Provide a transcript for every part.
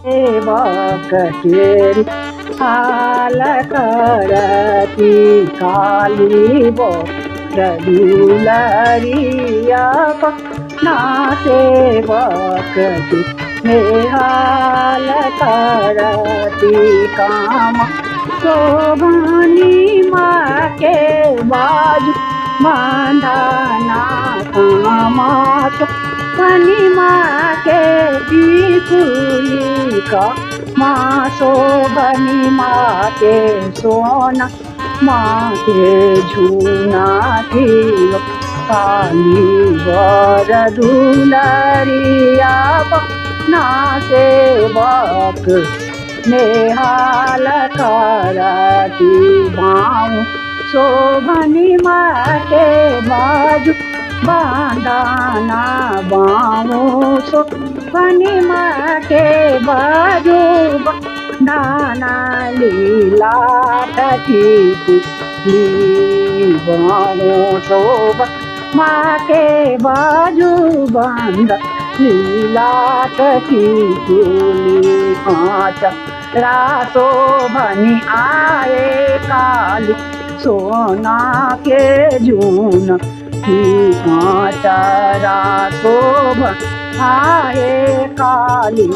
सेवक केरी हाल करती काली बो रघुलरिया ना सेवक की नेहाल करती काम शोभनी माँ के बाजू बांधाना कामा शोभनी माँ के बिकुली का माँ शोभनी माँ के सोना माँ के झूना खिलो काली वर दुलरिया ना सेवक नेहाल करती बाँव शोभनी माँ के बाजू बांधाना बाँव शोभनी माँ के बाजू बांधाना लीला टकी बाँव शोभ माँ के बाजू बांध लीला टकी फूली कांचा रासो बनी आए काली सोना के जून की कांचा रासो बन आए काली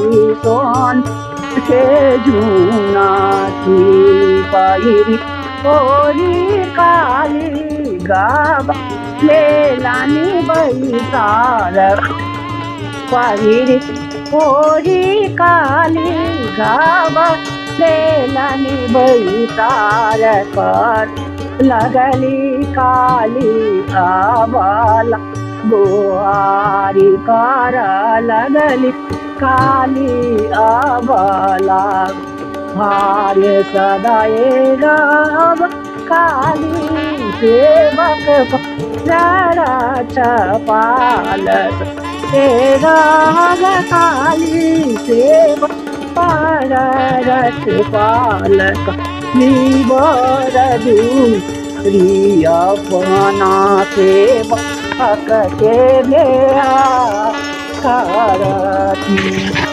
सोन के जूना की पायरी ओरी काली गाबा ले लानी बैसार पायरी ओरी काली गावा लेलानी बैसार कर लगली काली आबाला बुआरी कर लगली काली आबाला भार्य सदाए गाव काली सेवक रारा चपालस तेरा काली सेवा पारस पालक निबर दूरी अपना सेवा के करती